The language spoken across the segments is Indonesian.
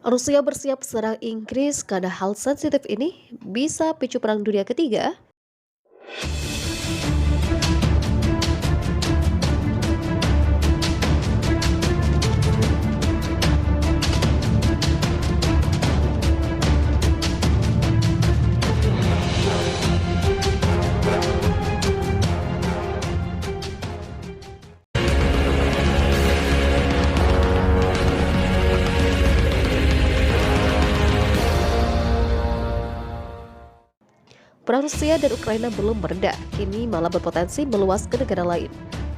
Rusia bersiap serang Inggris karena hal sensitif ini bisa picu Perang Dunia Ketiga. Perang Rusia dan Ukraina belum mereda, kini malah berpotensi meluas ke negara lain.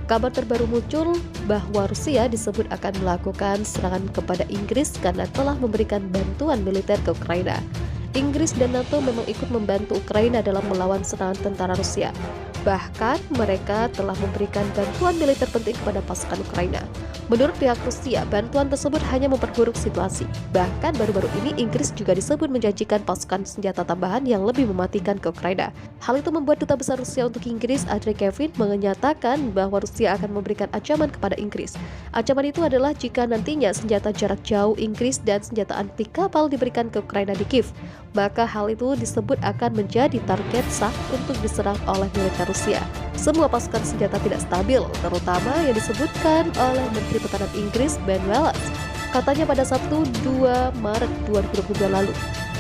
Kabar terbaru muncul bahwa Rusia disebut akan melakukan serangan kepada Inggris karena telah memberikan bantuan militer ke Ukraina. Inggris dan NATO memang ikut membantu Ukraina dalam melawan serangan tentara Rusia. Bahkan mereka telah memberikan bantuan militer penting kepada pasukan Ukraina. Menurut pihak Rusia, bantuan tersebut hanya memperburuk situasi. Bahkan baru-baru ini Inggris juga disebut menjanjikan pasukan senjata tambahan yang lebih mematikan ke Ukraina. Hal itu membuat Duta Besar Rusia untuk Inggris, Andrei Kevin, menyatakan bahwa Rusia akan memberikan ancaman kepada Inggris. Ancaman itu adalah jika nantinya senjata jarak jauh Inggris dan senjata anti kapal diberikan ke Ukraina di Kiev, maka hal itu disebut akan menjadi target sah untuk diserang oleh militer Rusia. Semua pasukan senjata tidak stabil, terutama yang disebutkan oleh Menteri Pertahanan Inggris Ben Wallace, katanya pada Sabtu 2 Maret 2022 lalu.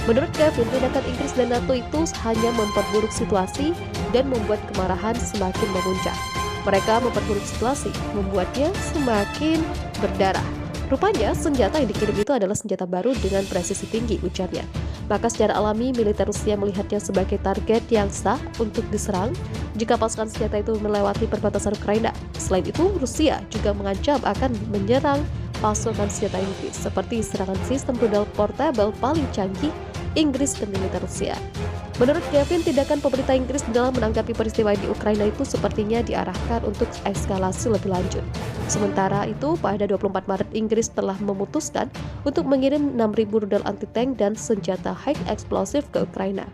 Menurut Kevin, tindakan Inggris dan NATO itu hanya memperburuk situasi dan membuat kemarahan semakin memuncak. Mereka memperburuk situasi, membuatnya semakin berdarah. Rupanya, senjata yang dikirim itu adalah senjata baru dengan presisi tinggi, ujarnya. Maka secara alami, militer Rusia melihatnya sebagai target yang sah untuk diserang jika pasukan senjata itu melewati perbatasan Ukraina. Selain itu, Rusia juga mengancam akan menyerang pasukan senjata Inggris, seperti serangan sistem rudal portable paling canggih Inggris ke militer Rusia. Menurut Kevin, tindakan pemerintah Inggris dalam menanggapi peristiwa di Ukraina itu sepertinya diarahkan untuk eskalasi lebih lanjut. Sementara itu, pada 24 Maret Inggris telah memutuskan untuk mengirim 6.000 rudal anti-tank dan senjata high eksplosif ke Ukraina.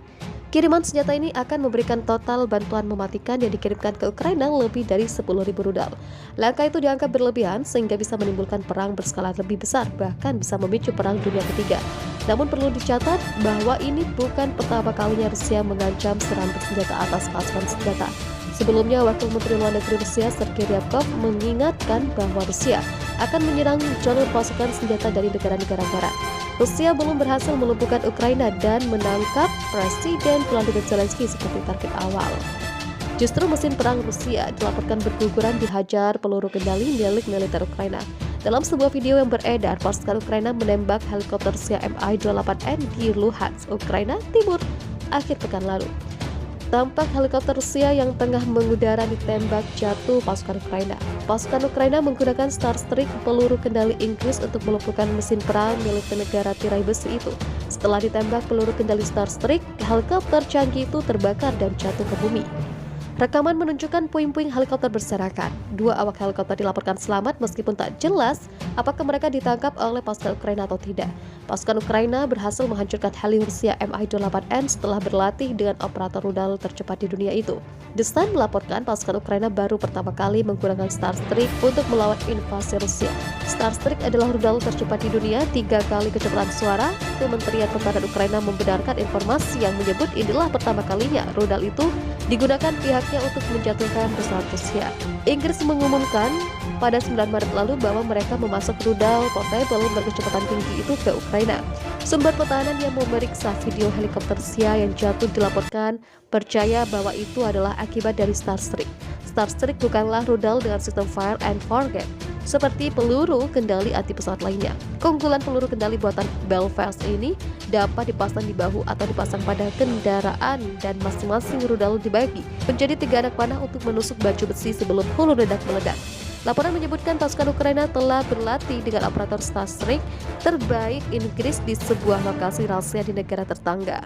Kiriman senjata ini akan memberikan total bantuan mematikan yang dikirimkan ke Ukraina lebih dari 10.000 rudal. Langkah itu dianggap berlebihan sehingga bisa menimbulkan perang berskala lebih besar, bahkan bisa memicu Perang Dunia Ketiga. Namun perlu dicatat bahwa ini bukan pertama kalinya Rusia mengancam serangan bersenjata atas pasukan senjata. Sebelumnya, Wakil Menteri Luar Negeri Rusia Sergei Ryabkov mengingatkan bahwa Rusia akan menyerang jalur pasukan senjata dari negara-negara barat. Rusia belum berhasil melumpuhkan Ukraina dan menangkap Presiden Volodymyr Zelensky seperti target awal. Justru mesin perang Rusia dilaporkan berguguran dihajar peluru kendali milik militer Ukraina. Dalam sebuah video yang beredar, pasukan Ukraina menembak helikopter Rusia Mi-28N di Luhansk, Ukraina Timur, akhir pekan lalu. Tampak helikopter Rusia yang tengah mengudara ditembak jatuh pasukan Ukraina. Pasukan Ukraina menggunakan Starstreak, peluru kendali Inggris, untuk melumpuhkan mesin perang milik negara tirai besi itu. Setelah ditembak peluru kendali Starstreak, helikopter canggih itu terbakar dan jatuh ke bumi. Rekaman menunjukkan puing-puing helikopter berserakan. Dua awak helikopter dilaporkan selamat meskipun tak jelas apakah mereka ditangkap oleh pasukan Ukraina atau tidak. Pasukan Ukraina berhasil menghancurkan heli Rusia Mi-28N setelah berlatih dengan operator rudal tercepat di dunia itu. The Sun melaporkan pasukan Ukraina baru pertama kali menggunakan Starstreak untuk melawan invasi Rusia. Starstreak adalah rudal tercepat di dunia, 3 kali kecepatan suara. Kementerian Pertahanan Ukraina membenarkan informasi yang menyebut inilah pertama kalinya rudal itu digunakan pihaknya untuk menjatuhkan pesawat Rusia. Inggris mengumumkan pada 9 Maret lalu bahwa mereka memasok rudal portable berkecepatan tinggi itu ke Ukraina. Sumber pertahanan yang memeriksa video helikopter Rusia yang jatuh dilaporkan percaya bahwa itu adalah akibat dari Starstreak. Starstreak bukanlah rudal dengan sistem fire and forget seperti peluru kendali anti pesawat lainnya. Keunggulan peluru kendali buatan Belfast ini dapat dipasang di bahu atau dipasang pada kendaraan, dan masing-masing rudal dibagi menjadi 3 anak panah untuk menusuk baju besi sebelum hulu ledak meledak. Laporan menyebutkan pasukan Ukraina telah berlatih dengan operator Starstreak terbaik Inggris di sebuah lokasi rahasia di negara tetangga.